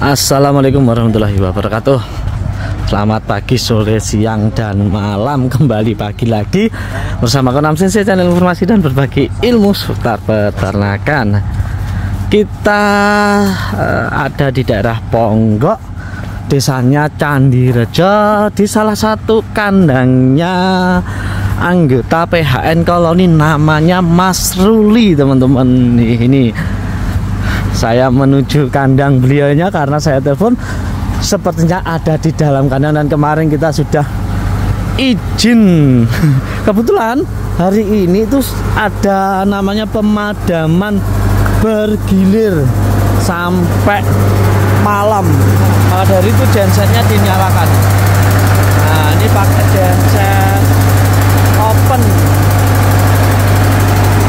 Assalamualaikum warahmatullahi wabarakatuh. Selamat pagi, sore, siang, dan malam. Kembali pagi lagi bersama Konam Sensei, channel informasi dan berbagi ilmu seputar peternakan. Kita ada di daerah Ponggok, desanya Candirejo, di salah satu kandangnya anggota PHN Koloni namanya Mas Ruli, teman-teman. Ini saya menuju kandang beliaunya karena saya telepon sepertinya ada di dalam kandang, dan kemarin kita sudah izin. Kebetulan hari ini itu ada namanya pemadaman bergilir sampai malam. Maka dari itu gensetnya dinyalakan. Nah, ini pakai genset open,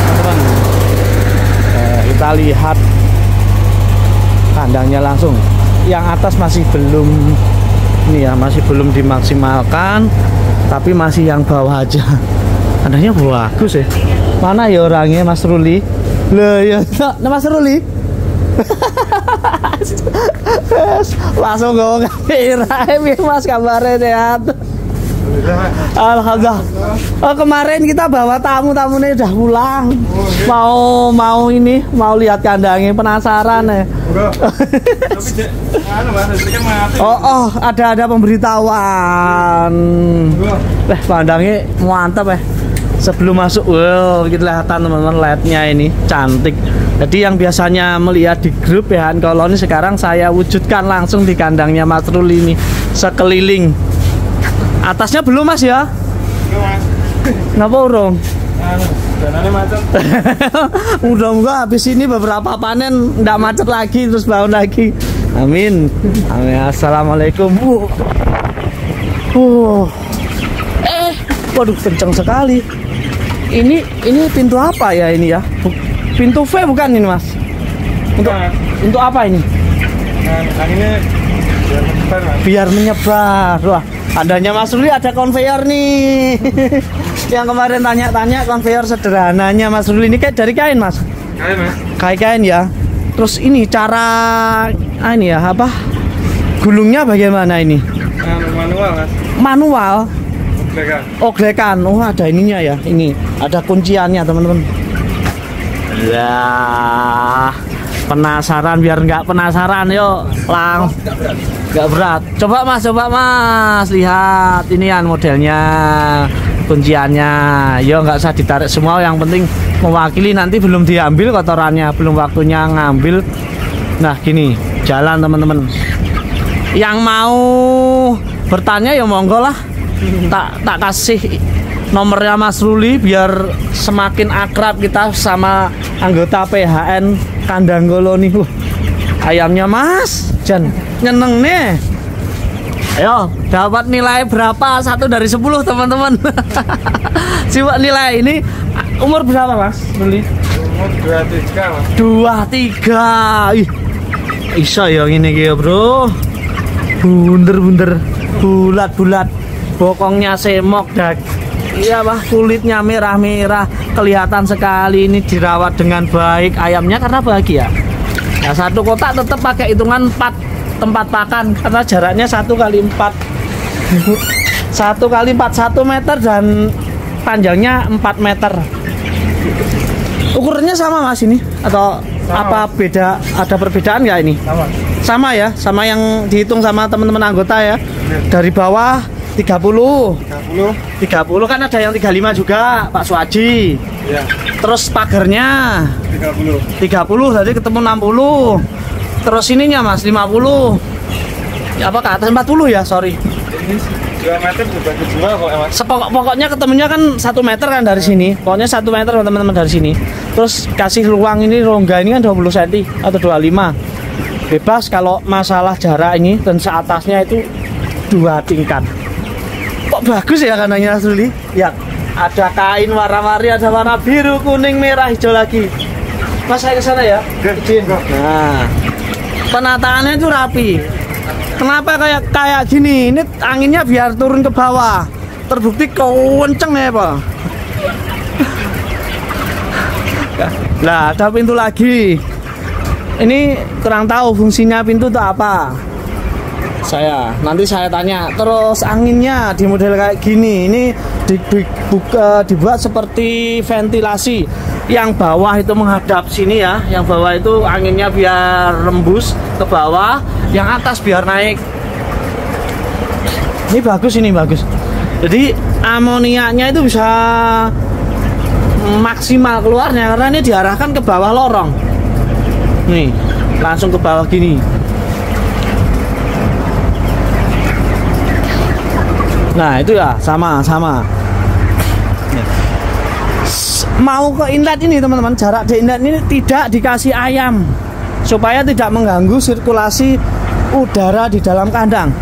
teman-teman. Kita lihat kandangnya langsung. Yang atas masih belum, ini ya, masih belum dimaksimalkan, tapi masih yang bawah aja. Kandangnya bagus ya. Mana ya orangnya, Mas Ruli? Lah ya, Mas Ruli. Langsung ngomong kira Mas, kabarnya sehat. Alhamdulillah. Oh, kemarin kita bawa tamu-tamunya udah pulang. Mau lihat kandangnya, penasaran ya. Ada pemberitahuan. Kandangnya mantap ya. Sebelum masuk, kelihatan teman-teman, LED-nya ini cantik. Jadi yang biasanya melihat di grup PHN Koloni, sekarang saya wujudkan langsung di kandangnya Mas Ruli ini, sekeliling. Atasnya belum, Mas ya? Belum, Mas. Kenapa urung? Dananya macet. Mudah-mudahan habis ini beberapa panen nggak macet lagi, terus bangun lagi. Amin. Amin. Assalamualaikum. Waduh, kenceng sekali. Ini pintu apa ya ini ya? Pintu V bukan ini, Mas? Untuk apa ini? Ini biar menyebar. Wah, adanya Mas Ruli ada konveyor nih. Yang kemarin tanya-tanya konveyor sederhananya Mas Ruli ini kayak dari kain, Mas? Kain, Mas. Kain ya. Terus ini cara ini ya, apa? Gulungnya bagaimana ini? Manual, Mas. Manual. Oglekan. Oh, ada ininya ya. Ini ada kunciannya, teman-teman. Ya, penasaran biar nggak penasaran, yuk nggak berat. Coba Mas lihat ini kan modelnya, kunciannya. Yo, nggak usah ditarik semua, yang penting mewakili. Nanti belum diambil kotorannya, belum waktunya ngambil. Nah, gini jalan, teman-teman. Yang mau bertanya ya monggo lah. Tak kasih nomornya Mas Ruli biar semakin akrab kita sama anggota PHN kandang Koloni. Ayamnya Mas Jan nyeneng nih. Ayo, dapat nilai berapa? 1 dari 10, teman-teman. Coba nilai ini. Umur berapa, Mas Ruli? Umur 23, Mas. 23. Ih, bisa ya ini ya, Bro. Bunder bulat-bulat. Bokongnya semok, iya, kulitnya merah-merah, kelihatan sekali. Ini dirawat dengan baik ayamnya karena bahagia. Nah, satu kotak tetap pakai hitungan 4 tempat pakan karena jaraknya 1 kali 4 1 meter dan panjangnya 4 meter. Ukurannya sama, Mas, ini atau sama. Apa beda? Ada perbedaan nggak ini? Sama ya, sama yang dihitung sama teman-teman anggota ya. Dari bawah 30 kan ada yang 35 juga, Pak Suaji. Ya. Terus pagarnya 30 tadi ketemu 60. Terus ininya, Mas, 50. Ya, apa ke atas 40 ya, sorry. Ini 2 meter juga kejual kok, Mas. Pokoknya ketemunya kan 1 meter kan dari sini. Pokoknya 1 meter, teman-teman, dari sini. Terus kasih ruang ini, rongga ini kan 20 cm atau 25. Bebas kalau masalah jarak ini, dan seatasnya itu 2 tingkat. Kok bagus ya kandangnya Mas Ruli? Ya, ada kain warna-warni, ada warna biru, kuning, merah, hijau lagi. Mas, saya ke sana ya. Nah, penataannya itu rapi. Kenapa kayak gini? Ini anginnya biar turun ke bawah. Terbukti kenceng ya, Pak. Nah, ada pintu lagi. ini kurang tahu fungsinya pintu itu apa. Nanti saya tanya. Terus anginnya di model kayak gini ini dibuat seperti ventilasi. Yang bawah itu menghadap sini ya. Yang bawah itu anginnya biar rembus ke bawah, yang atas biar naik. Ini bagus. Jadi amoniaknya itu bisa maksimal keluarnya karena ini diarahkan ke bawah lorong. Nih, langsung ke bawah gini. Nah, itu ya sama. Mau ke inlet ini teman-teman, jarak di inlet ini tidak dikasih ayam supaya tidak mengganggu sirkulasi udara di dalam kandang.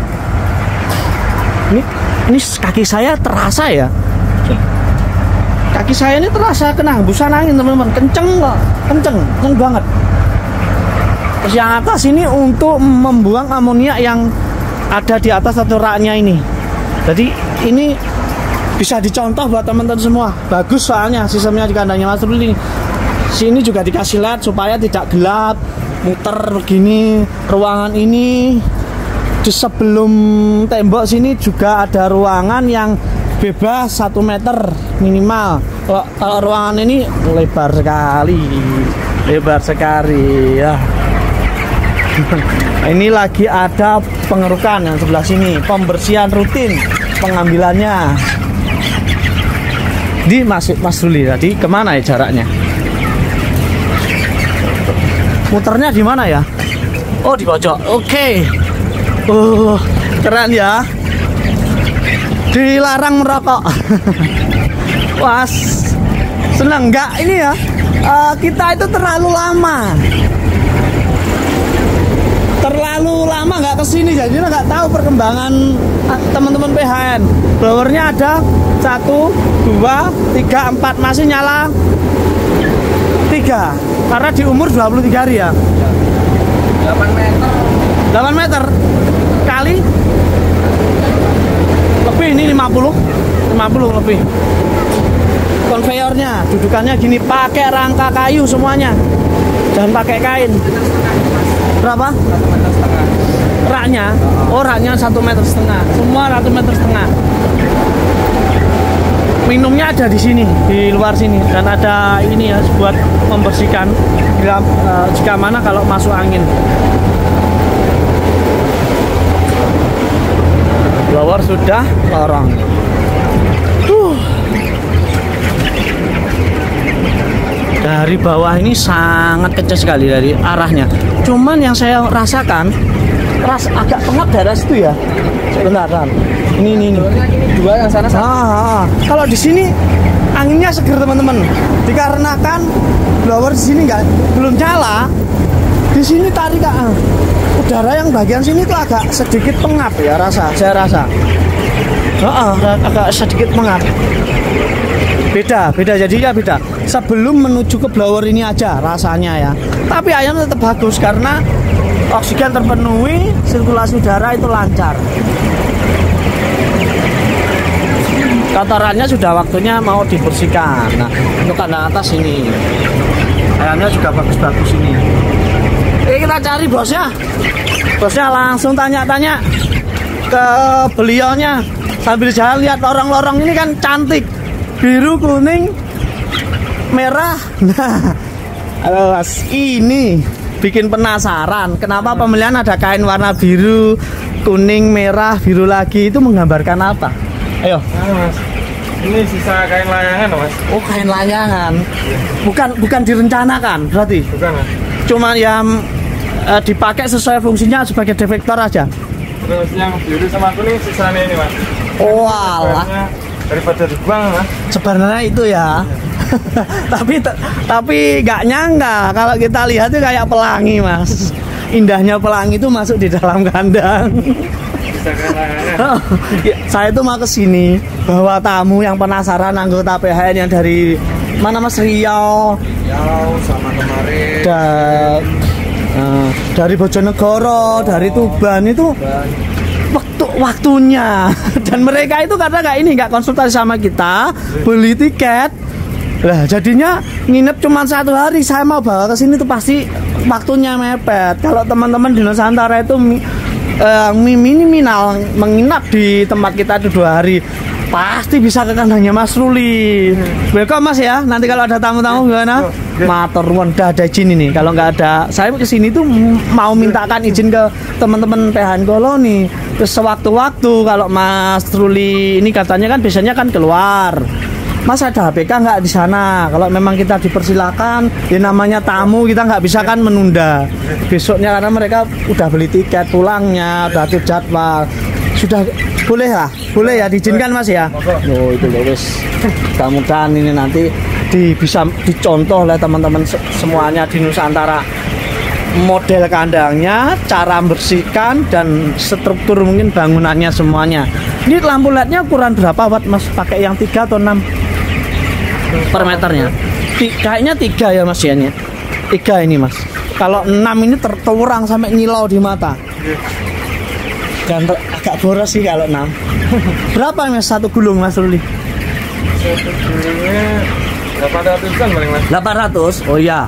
Ini kaki saya terasa ya. Kaki saya ini terasa kena hembusan angin teman-teman, kenceng banget. Terus yang atas ini untuk membuang amoniak yang ada di atas atau raknya ini. Jadi ini bisa dicontoh buat teman-teman semua. Bagus soalnya sistemnya di kandangnya Mas Ruli. Sini juga dikasih LED supaya tidak gelap, muter begini. Ruangan ini di sebelum tembok sini juga ada ruangan yang bebas 1 meter minimal. Kalau ruangan ini lebar sekali ya. Ini lagi ada pengerukan yang sebelah sini, pembersihan rutin, pengambilannya. Di Mas Ruli tadi kemana ya jaraknya? Muternya di mana ya? Oh, di pojok. Oke. Keren ya. Dilarang merokok. Wah, senang nggak ini ya? Kita itu terlalu lama nggak kesini, jadi nggak tahu perkembangan teman-teman PHN. Blowernya ada 1, 2, 3, 4 masih nyala 3 karena di umur 23 hari ya. 8 meter kali lebih, ini 50 lebih. Konveyornya dudukannya gini, pakai rangka kayu semuanya dan pakai kain. Berapa? 1,5 meter. Raknya? Oh, raknya 1,5 meter. Semua 1,5 meter. Minumnya ada di sini, di luar sini, dan ada ini ya buat membersihkan jika mana kalau masuk angin. Blower sudah lorong. Dari bawah ini sangat kecil sekali dari arahnya. Cuman yang saya rasakan agak pengap daerah situ ya. Sebentar kan. Ini. Dua yang sana. Kalau di sini anginnya seger teman-teman. Dikarenakan blower di sini belum nyala. Di sini tarik udara yang bagian sini tuh agak sedikit pengap ya saya rasa. Agak sedikit pengap. Beda jadinya beda. Sebelum menuju ke blower ini aja rasanya ya. Tapi ayam tetap bagus karena oksigen terpenuhi, sirkulasi udara itu lancar. Kotorannya sudah waktunya mau dibersihkan. Nah, untuk kandang atas ini ayamnya juga bagus-bagus ini. Kita cari bosnya. Bosnya langsung tanya-tanya ke beliaunya sambil jalan lihat lorong-lorong ini kan cantik. Biru, kuning, merah. Nah, ini bikin penasaran kenapa pemilihan ada kain warna biru, kuning, merah, biru lagi. Itu menggambarkan apa? Ayo. Mas, ini sisa kain layangan, Mas. Oh, kain layangan. Bukan direncanakan berarti? Bukan, Mas. Cuma yang dipakai sesuai fungsinya sebagai deflektor aja. Terus yang biru sama kuning sisanya ini, Mas. Oh, alah. Daripada dibuang, Mas. Sebenarnya itu ya. tapi nggak nyangka kalau kita lihat itu kayak pelangi, Mas. Indahnya pelangi itu masuk di dalam kandang. Saya tuh mau kesini bawa tamu yang penasaran, anggota PHN yang dari mana, Mas? Riau sama kemarin dari Bojonegoro, dari Tuban itu waktunya. Dan mereka itu karena nggak konsultasi sama kita, beli tiket Lah jadinya nginep cuma 1 hari. Saya mau bawa ke sini tuh pasti waktunya mepet. Kalau teman-teman di Nusantara itu minimal menginap di tempat kita itu 2 hari, pasti bisa ke kandangnya Mas Ruli. Welcome Mas ya. Nanti kalau ada tamu-tamu gimana? Matur nuwun, udah ada izin ini. Kalau nggak ada, saya kesini tuh mau mintakan izin ke teman-teman PHN Koloni. Terus sewaktu-waktu kalau Mas Ruli ini katanya kan biasanya kan keluar. Mas ada HPK nggak di sana? Kalau memang kita dipersilakan, ya namanya tamu kita nggak bisa kan menunda besoknya karena mereka udah beli tiket pulangnya, udah atur jadwal. Sudah boleh ya diizinkan Mas ya. Oh itu bagus. Mudah-mudahan ini nanti bisa dicontoh oleh teman-teman semuanya di Nusantara. Model kandangnya, cara bersihkan dan struktur mungkin bangunannya semuanya. Ini lampu LED-nya ukuran berapa watt Mas? Pakai yang 3 atau 6 per meternya? Kayaknya 3 ya Mas ya ini. 3 ini Mas. Kalau 6 ini terturang sampai ngilau di mata. Dan agak boros sih kalau 6. Berapa Mas satu gulung Mas Ruli? Satu gulungnya 800-an paling Mas. 800? Oh iya.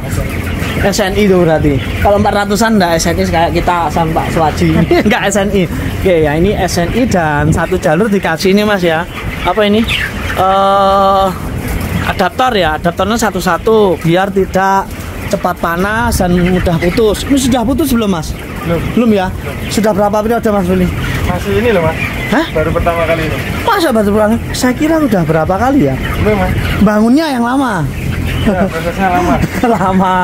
SNI itu berarti. Kalau 400-an enggak SNI kayak kita sama Pak Swaji. Enggak SNI. Oke ya ini SNI dan 1 jalur dikasih ini Mas ya. Apa ini? Adaptor ya. Adaptornya satu-satu biar tidak cepat panas dan mudah putus. Ini sudah putus belum Mas? Belum ya? Sudah berapa periode Mas Ruli? Masih ini loh Mas. Hah? Baru pertama kali ini. Masa baru pertama? Saya kira udah berapa kali ya? Belum Mas. Bangunnya yang lama. Ya, prosesnya lama. Lama.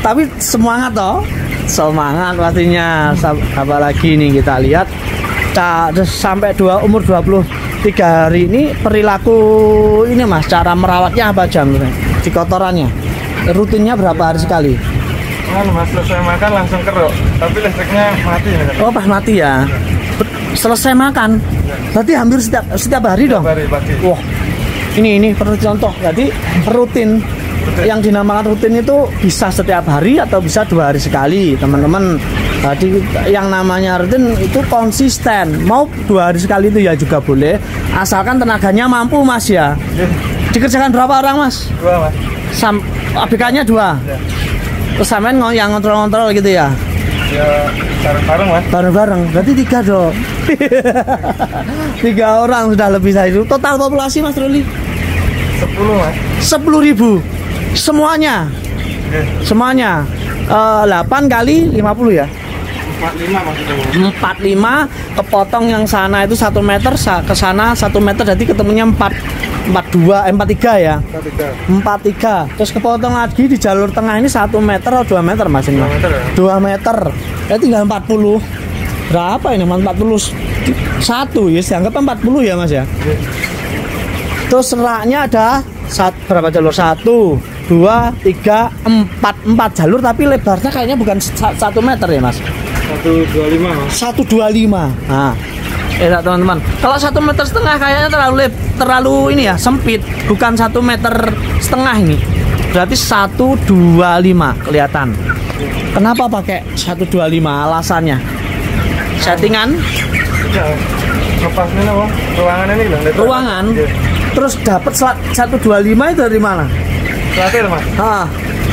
Tapi semangat toh. Semangat pastinya. Apalagi ini kita lihat sampai umur 23 hari ini perilaku ini Mas, cara merawatnya apa aja di kotorannya? Rutinnya berapa hari sekali? Mas selesai makan langsung kerok, tapi listriknya mati ya. Oh pas mati ya. Selesai makan, berarti hampir setiap hari dong. Hari pagi. Wah, ini perlu contoh. Jadi rutin. Yang dinamakan rutin itu bisa setiap hari atau bisa 2 hari sekali, teman-teman. Jadi yang namanya rutin itu konsisten. Mau 2 hari sekali itu ya juga boleh, asalkan tenaganya mampu Mas ya. Dikerjakan berapa orang Mas? 2 Mas. ABK-nya 2. Ya. Terus sampean yang ngontrol-ngontrol gitu ya? Ya bareng-bareng Mas. Bareng-bareng, berarti 3 dong. 3 orang sudah lebih dari itu. Total populasi Mas Ruli? 10 Mas. 10.000 semuanya. Semuanya 8 kali 50 ya? 45 maksudnya. 45 kepotong yang sana itu 1 meter, ke sana 1 meter, jadi ketemunya 43 ya? 43. Terus kepotong lagi di jalur tengah ini 1 meter atau 2 meter Mas ini? 2 meter ya? 2 meter. Ya tinggal 40. Berapa ini? 41 ya, dianggap 40 ya Mas ya? Terus seraknya ada berapa jalur? 1, 2, 3, 4 jalur, tapi lebarnya kayaknya bukan 1 meter ya Mas? 125 Mas. 125. Nah, teman-teman, kalau 1,5 meter kayaknya terlalu ini ya, sempit. Bukan 1,5 meter ini. Berarti 125 kelihatan. Kenapa pakai 125? Alasannya? Settingan? Lepasnya apa? Ruangan ini bilang. Ruangan. Terus dapat 125 itu dari mana? Platil Mas.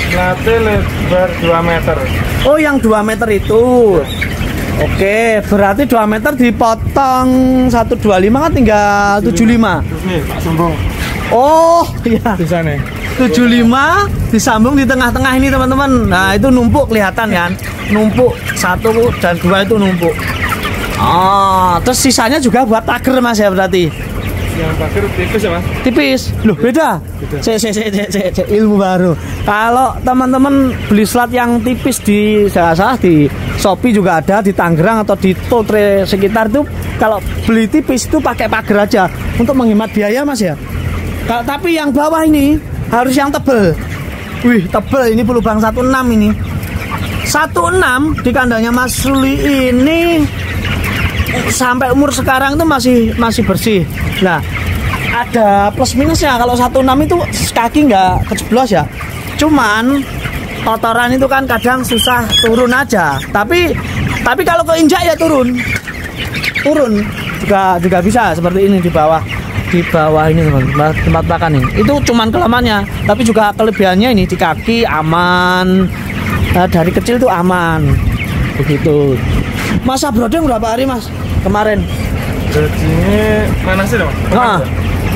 Platil lebar 2 meter. Oh, yang 2 meter itu. Oke, berarti 2 meter dipotong 125 kan tinggal 75. Terus nih, Pak Sumbung. Oh, iya. Di sana. 75 disambung di tengah-tengah ini teman-teman. Nah, itu numpuk kelihatan kan? Numpuk 1 dan 2 itu numpuk. Oh, terus sisanya juga buat pagar Mas ya berarti? Yang pagar tipis ya Mas? Tipis. Loh, beda. Cek ilmu baru. Kalau teman-teman beli selat yang tipis di Shopee juga ada, di Tangerang atau di Totre sekitar itu, kalau beli tipis itu pakai pagar aja untuk menghemat biaya Mas ya. Tapi yang bawah ini harus yang tebel. Wih, tebel ini pelubang 16 ini. 16 di kandangnya Mas Ruli ini sampai umur sekarang itu masih bersih. Nah, ada plus minusnya. Kalau 16 itu kaki nggak kejeblos ya. Cuman kotoran itu kan kadang susah turun aja. Tapi kalau keinjak ya turun. juga bisa seperti ini di bawah ini teman, tempat makan ini. Itu cuman kelemahannya, tapi juga kelebihannya ini di kaki aman. Dari kecil tuh aman. Begitu. Masa broding berapa hari Mas kemarin? Jadinya mana sih dong? Nah,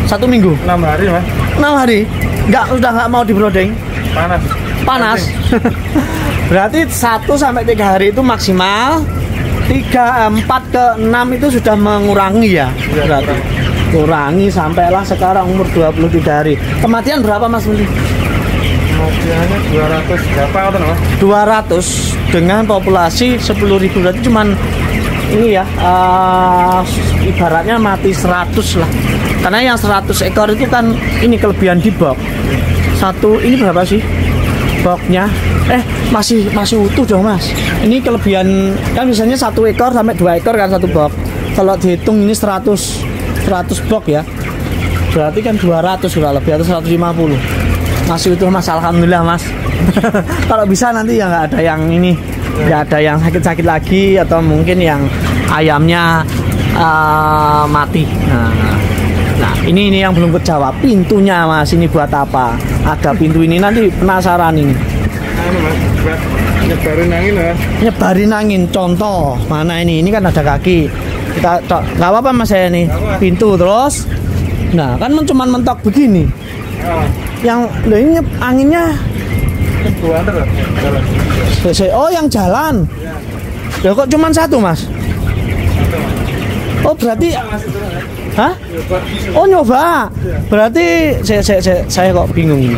1 minggu. 6 hari Mas. 6 hari. Udah nggak mau di broding. Panas. Berarti 1 sampai 3 hari itu maksimal. 3, 4 ke 6 itu sudah mengurangi ya. Berarti kurangi sampailah sekarang umur 23 hari. Kematian berapa Mas Mundi? Kematiannya 200 berapa atau Mas? 200 dengan populasi 10.000, berarti cuman ini ya ibaratnya mati 100 lah. Karena yang 100 ekor itu kan ini kelebihan di box. Ini berapa sih? Boxnya masih utuh dong Mas. Ini kelebihan kan biasanya 1 ekor sampai 2 ekor kan satu box. Kalau dihitung ini 100 box ya. Berarti kan 200 kurang lebih atau 150. Masih utuh Mas, alhamdulillah Mas. Kalau bisa nanti ya nggak ada yang ini, nggak ada yang sakit-sakit lagi atau mungkin yang ayamnya mati. Nah ini yang belum kejawab, pintunya Mas ini buat apa? Ada pintu ini nanti penasaran ini. Nyebarin angin Mas. Nyebarin angin, contoh mana ini kan ada kaki. Kita nggak apa-apa Mas saya nih pintu terus. Nah kan cuma mentok begini. Yang ini anginnya oh yang jalan. Ya kok cuma 1 Mas? Oh berarti hah? Oh nyoba. Berarti saya kok bingung ini.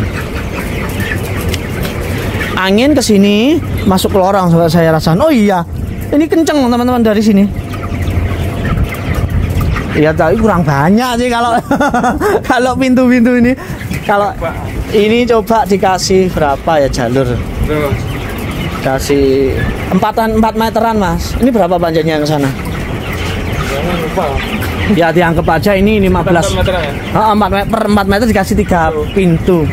Angin ke sini masuk ke lorong saya rasakan. Oh iya. Ini kenceng teman-teman dari sini. Ya tapi kurang banyak sih kalau kalau pintu-pintu ini. Kalau ini coba dikasih berapa ya jalur? Kasih 4 meteran Mas. Ini berapa panjangnya ke sana? Ya dianggap aja ini 15 meter ya? 4 meter dikasih 3 pintu.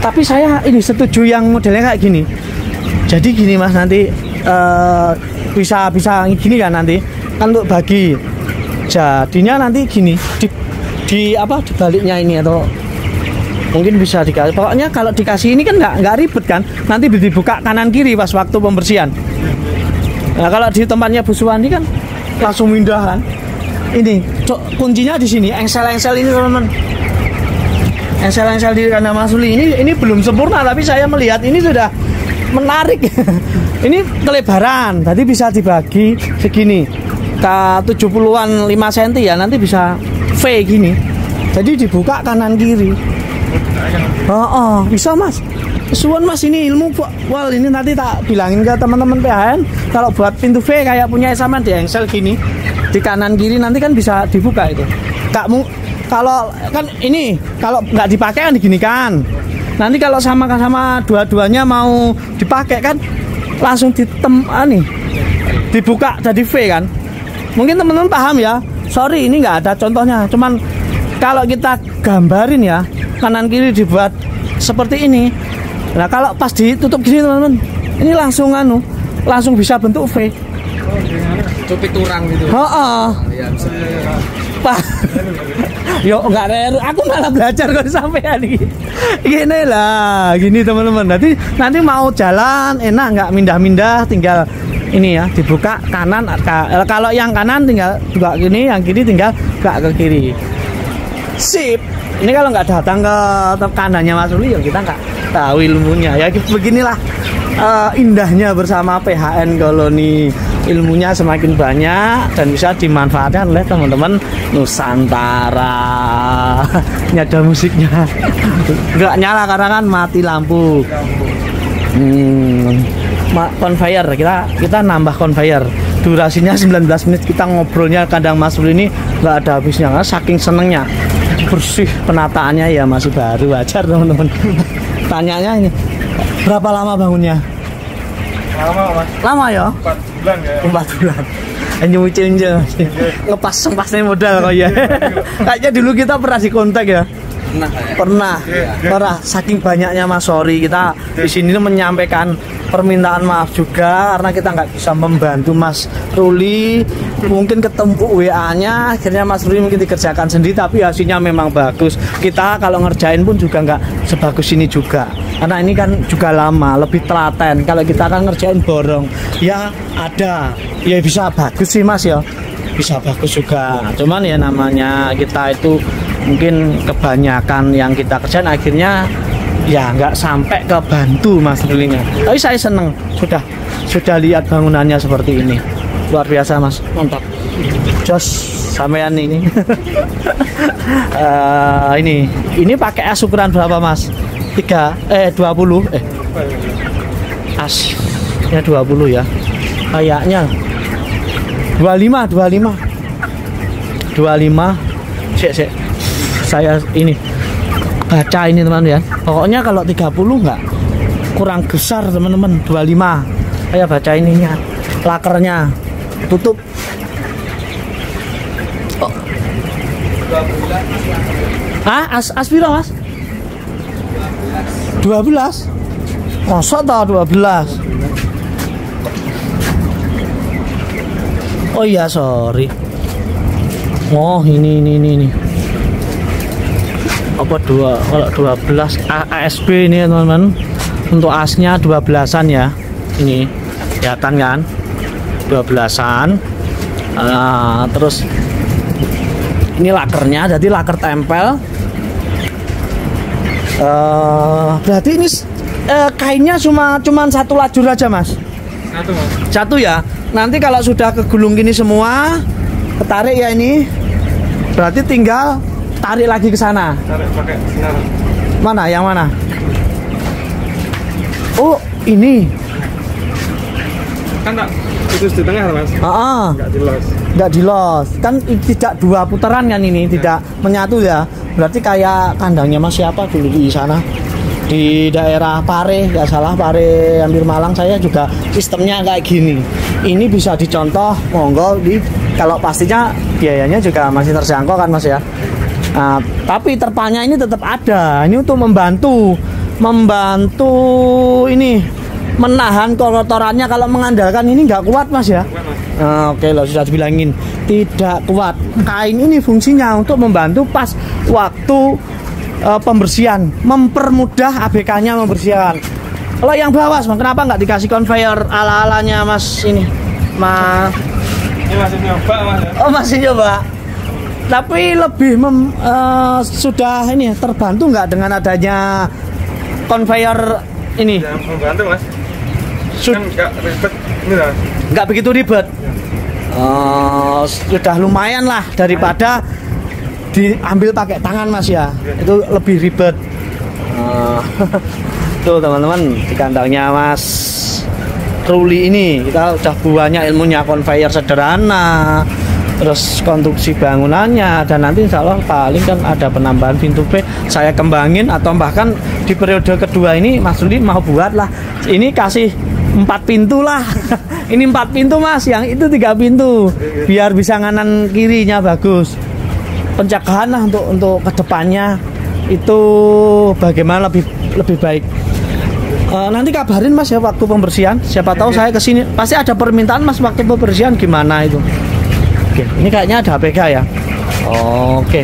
Tapi saya ini setuju yang modelnya kayak gini. Jadi gini Mas, nanti bisa gini kan nanti kan untuk bagi. Jadinya nanti gini di baliknya ini atau mungkin bisa dikasih. Pokoknya kalau dikasih ini kan nggak ribet kan. Nanti dibuka kanan kiri pas waktu pembersihan. Nah kalau di tempatnya Bu Suwandi kan langsung pindah kan. Ini kuncinya di sini. Engsel ini teman-teman. Engsel di kandang Mas Uli ini belum sempurna, tapi saya melihat ini sudah menarik. Ini kelebaran, tadi bisa dibagi segini. Ke 70-an 5 cm ya, nanti bisa V gini. Jadi dibuka kanan kiri. Bisa Mas. Suwon Mas ini ilmu wal ini nanti tak bilangin ke teman-teman PHN kalau buat pintu V kayak punya Saman di engsel gini. Di kanan kiri nanti kan bisa dibuka itu. Kalau kan ini kalau nggak dipakai kan diginikan. Nanti kalau sama dua-duanya mau dipakai kan langsung dibuka jadi V kan. Mungkin teman-teman paham ya. Sorry ini nggak ada contohnya. Cuman kalau kita gambarin ya kanan kiri dibuat seperti ini. Nah kalau pas ditutup gini teman-teman, ini langsung bisa bentuk V. Cupit turang gitu. Pak. Yo enggak ada, aku malah belajar kok sampean iki. Gini lah, gini teman-teman. Nanti mau jalan enak nggak mindah-mindah, tinggal ini ya dibuka kanan. Kalau yang kanan tinggal buka gini, yang kiri tinggal buka ke kiri. Sip. Ini kalau nggak datang ke kanannya Mas Uli, ya kita nggak tahu ilmunya. Ya beginilah indahnya bersama PHN Koloni. Ilmunya semakin banyak dan bisa dimanfaatkan oleh teman-teman Nusantara. Ini ada musiknya. Nggak nyala karena kan mati lampu. Conveyor kita nambah conveyor. Durasinya 19 menit, kita ngobrolnya kandang Mas Uli ini nggak ada habisnya. Saking senengnya. Bersih, penataannya ya masih baru, wajar teman-teman. Tanyanya ini berapa lama bangunnya? Lama ya? 4 bulan ya. 4 bulan. Nyuci-nyuci ngepasnya modal kok ya. Kayaknya dulu kita pernah di kontak ya. Pernah. Saking banyaknya Mas, sorry kita di sini menyampaikan permintaan maaf juga karena kita nggak bisa membantu Mas Ruli. Mungkin ketemu WA-nya, akhirnya Mas Ruli mungkin dikerjakan sendiri, tapi hasilnya memang bagus. Kita kalau ngerjain pun juga nggak sebagus ini juga, karena ini kan juga lama, lebih telaten. Kalau kita kan ngerjain borong, ya ada, ya bisa bagus sih Mas ya. Bisa bagus juga, cuman ya namanya kita itu mungkin kebanyakan yang kita kerjain akhirnya ya nggak sampai ke bantu Mas Rulinya. Tapi saya seneng sudah lihat bangunannya seperti ini, luar biasa Mas, mantap. Jos sampean ini. Ini pakai as ukuran berapa Mas? 20 as ya 20 ya kayaknya 25 Cek. Saya ini baca ini teman ya. Pokoknya kalau 30 nggak kurang besar teman-teman, 25. Saya baca ininya, lakernya tutup. Oh. As piro Mas? 12. Masa tau 12? Oh iya, sorry. Oh, ini. Apa kalau 12 ASB ini teman-teman. Untuk asnya 12-an ya. Ini kelihatan kan? 12-an. Terus ini lakernya, jadi laker tempel. Berarti ini kainnya cuma satu lajur aja Mas? Satu ya. Nanti kalau sudah kegulung gini semua, ketarik ya ini, berarti tinggal tarik lagi ke sana. Tarik pakai sinar. Mana? Yang mana? Oh, ini. Kan tak putus di tengah Mas. Nggak dilos. Kan tidak dua putaran kan ini, tidak menyatu ya. Berarti kayak kandangnya Mas siapa dulu di sana? Di daerah Pare, nggak salah, Pare hampir Malang, saya juga sistemnya kayak gini. Ini bisa dicontoh, monggo kalau pastinya biayanya juga masih terjangkau kan Mas ya. Nah, tapi terpanya ini tetap ada. Ini untuk membantu ini menahan kotorannya. Kalau mengandalkan ini nggak kuat Mas ya. Oke loh, sudah dibilangin tidak kuat. Kain ini fungsinya untuk membantu pas waktu pembersihan, mempermudah ABK-nya membersihkan. Kalau yang bawah, kenapa nggak dikasih conveyor ala-alanya Mas ini? Mas. Ini masih nyoba Mas. Oh, masih nyoba. Tapi lebih sudah ini terbantu nggak dengan adanya conveyor ini? Ya, membantu Mas. Kan nggak ribet ini lah. Nggak begitu ribet. Sudah lumayan lah daripada diambil pakai tangan Mas ya. Itu lebih ribet. Tuh teman-teman, di kandangnya Mas Ruli ini kita udah banyak ilmunya, conveyor sederhana, terus konstruksi bangunannya, dan nanti insya Allah paling kan ada penambahan pintu P saya kembangin, atau bahkan di periode kedua ini Mas Ruli mau buat lah ini, kasih 4 pintu lah. Ini 4 pintu Mas, yang itu 3 pintu biar bisa nganan kirinya bagus. Pencegahan lah untuk kedepannya itu bagaimana lebih baik. Nanti kabarin Mas ya waktu pembersihan. Siapa tahu saya kesini pasti ada permintaan Mas waktu pembersihan gimana itu. Oke, ini kayaknya ada APK ya. Oke.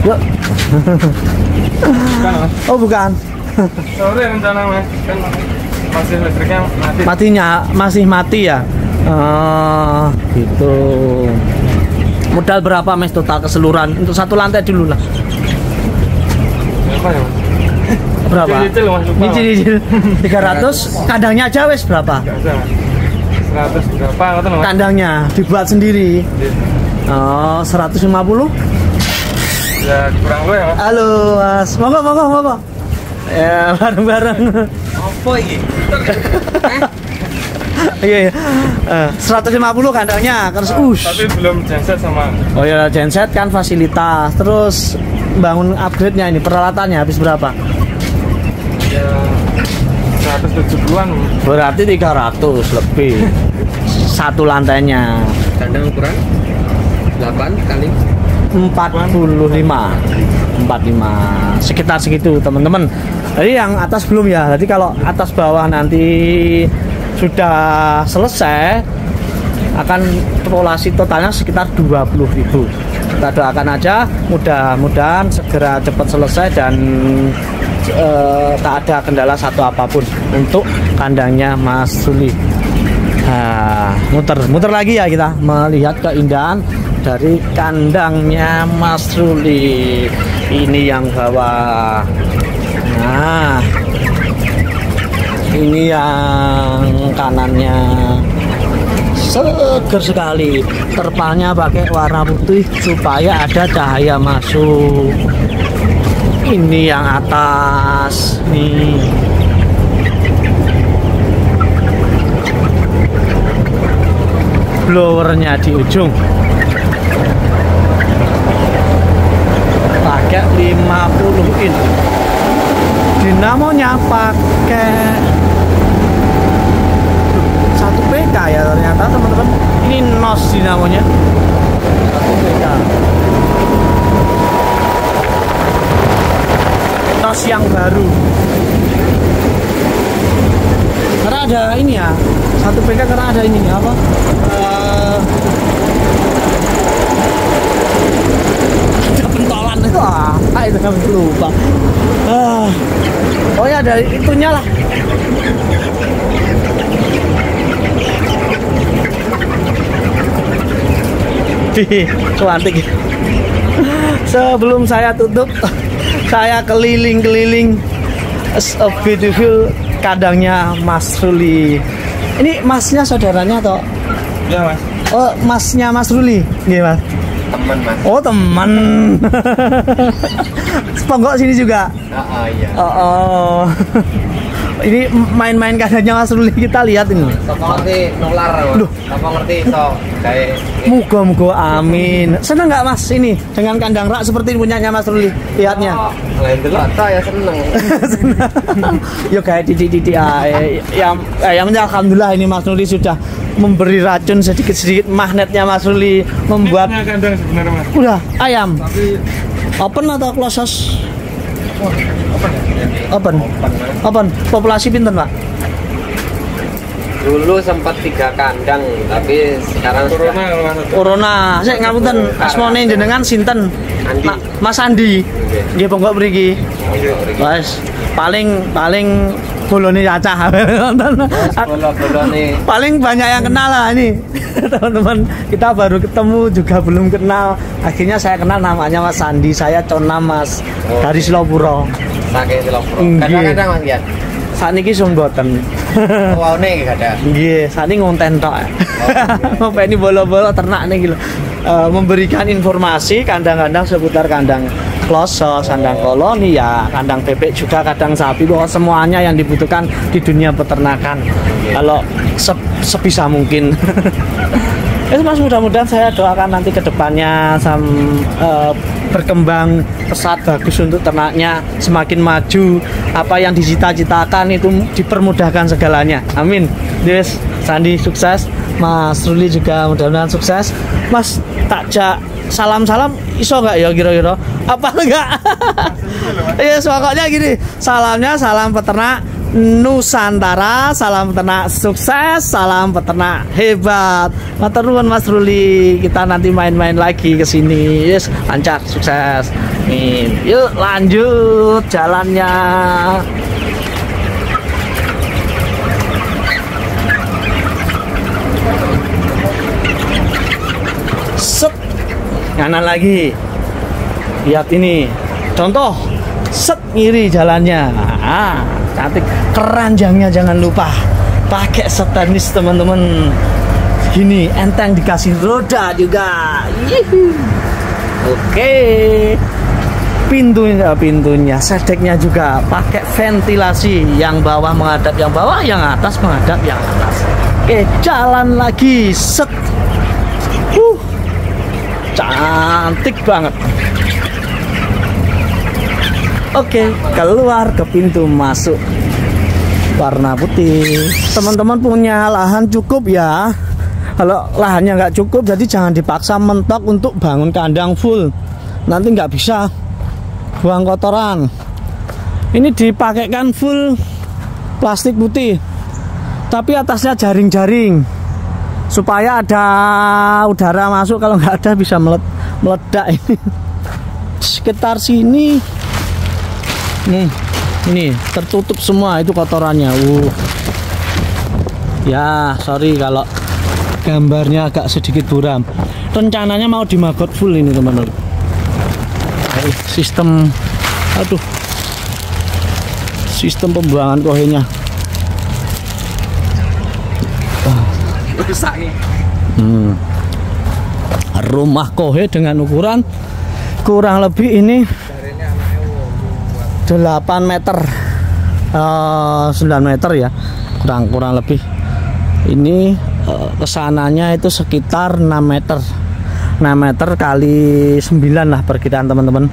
Yuk. Bukan, Mas. Oh bukan. Sore rencana Mas. Kan masih listriknya mati. Masih mati ya. Gitu. Modal berapa Mas total keseluruhan untuk satu lantai dulu lah? Berapa ya Mas? Berapa? Nyicil 300. Kandangnya aja wes berapa? 100 berapa atau Mas? Kandangnya dibuat sendiri. 150? Ya kurang lo ya Mas. Halo Mas, monggo. Ya bareng-bareng. Apa ini? Iya. 150 kandangnya, terus tapi belum genset sama. Oh ya, genset kan fasilitas. Terus bangun upgrade-nya ini, peralatannya habis berapa? Ya 170-an. Berarti 300 lebih. Satu lantainya. Kandang ukuran 8 kali 45. 45 sekitar segitu teman-teman. Jadi yang atas belum ya. Jadi kalau atas bawah nanti sudah selesai akan populasi totalnya sekitar 20.000. Kita doakan aja mudah-mudahan segera cepat selesai dan tak ada kendala satu apapun untuk kandangnya Mas Ruli. Nah, muter lagi ya, kita melihat keindahan dari kandangnya Mas Ruli. Ini yang bawah. Nah, ini yang kanannya. Seger sekali, terpalnya pakai warna putih supaya ada cahaya masuk. Ini yang atas nih, blowernya di ujung pakai 50 in, dinamonya pakai 1 PK ya ternyata teman-teman. Ini NOS dinamonya 1 PK, NOS yang baru. Karena ada ini ya, 1 PK karena ada ini apa? Ada pentolan itu apa itu, kan lupa. Oh ya ada itunya lah. Cantik. Sebelum saya tutup, saya keliling-keliling a beautiful kandangnya Mas Ruli. Ini masnya saudaranya atau? Ya mas. Oh masnya Mas Ruli, gimana? Teman mas. Oh teman. Ponggok sini juga. Iya. Oh. Ini main-main kandangnya Mas Ruli, kita lihat ini. Sapa ngerti nular. Loh, sapa ngerti iso gawe. Muga-muga amin. Seneng nggak Mas ini dengan kandang rak seperti punyanya Mas Ruli? Lihatnya. Lain delok ta ya seneng. Yo kayak titik-titik yang alhamdulillah ini Mas Ruli sudah memberi racun sedikit-sedikit, magnetnya Mas Ruli membuat kandang sebenarnya mas. Udah ayam. Open atau close? Open. Populasi pinten Pak? Dulu sempat 3 kandang, tapi sekarang Corona. Saya ngapunten, asmane jenengan sinten? Andi. Mas Andi. Nggih ponggok mriki. Wes, paling bolone cacah. Bola-bolane. Paling banyak yang kenal lah ini. Teman-teman, kita baru ketemu juga belum kenal. Akhirnya saya kenal, namanya Mas Andi. Saya Conam Mas dari Silopuro. Saking Silopuro. Nggih. Kadang-kadang Mas Gian. Saniki sung boten. Waune iki kada. Nggih, saniki ngonten tok. Ngopeni bola-bola ternak niki lho. Memberikan informasi kandang-kandang seputar kandang kloso, kandang koloni ya, kandang bebek juga, kandang sapi, bahwa semuanya yang dibutuhkan di dunia peternakan. Kalau sebisa mungkin. Mas, mudah-mudahan saya doakan nanti ke depannya berkembang pesat, bagus untuk ternaknya, semakin maju, apa yang dicita-citakan itu dipermudahkan segalanya. Amin. Yes, Sandi sukses, Mas Ruli juga mudah-mudahan sukses. Mas, takja salam-salam iso nggak ya kira-kira? Apa enggak? Ya pokoknya gini, salamnya salam peternak Nusantara, salam peternak sukses, salam peternak hebat. Matur nuwun Mas Ruli, kita nanti main-main lagi ke sini. Yes, lancar, sukses. Amin. Yuk lanjut jalannya. Set. Kanan lagi. Lihat ini. Contoh. Set ngiri jalannya. Cantik, keranjangnya jangan lupa pakai stainless teman-teman. Gini enteng, dikasih roda juga. Yuhu. Oke, pintunya sedeknya juga pakai ventilasi, yang bawah menghadap yang bawah, yang atas menghadap yang atas. Oke, jalan lagi. Set. Cantik banget. Oke, keluar ke pintu masuk warna putih. Teman-teman punya lahan cukup ya. Kalau lahannya nggak cukup, jadi jangan dipaksa mentok untuk bangun kandang full. Nanti nggak bisa. buang kotoran. Ini dipakaikan full plastik putih, tapi atasnya jaring-jaring supaya ada udara masuk. Kalau nggak ada bisa meledak ini. Sekitar sini nih, ini tertutup semua itu kotorannya. Ya sorry kalau gambarnya agak sedikit buram. Rencananya mau dimagot full ini teman-teman. Sistem pembuangan kohenya. Rumah kohe dengan ukuran kurang lebih ini 8 meter 9 meter ya, kurang lebih. Ini kesananya itu sekitar 6 meter kali 9 lah perkiraan teman-teman.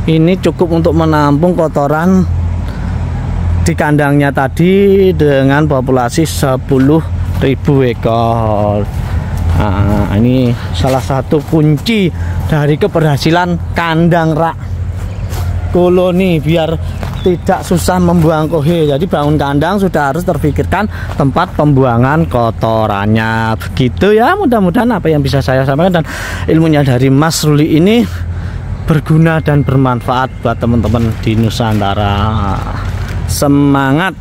Ini cukup untuk menampung kotoran di kandangnya tadi dengan populasi 10.000 ekor. Nah, ini salah satu kunci dari keberhasilan kandang rak koloni biar tidak susah membuang kohe. Jadi bangun kandang sudah harus terpikirkan tempat pembuangan kotorannya. Begitu ya, mudah-mudahan apa yang bisa saya sampaikan dan ilmunya dari Mas Ruli ini berguna dan bermanfaat buat teman-teman di Nusantara. Semangat.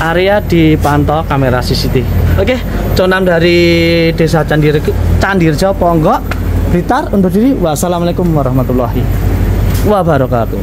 Area dipantau kamera CCTV. Oke, Conam dari Desa Candirjo, Ponggok, Blitar undur diri. Wassalamualaikum warahmatullahi wabarakatuh.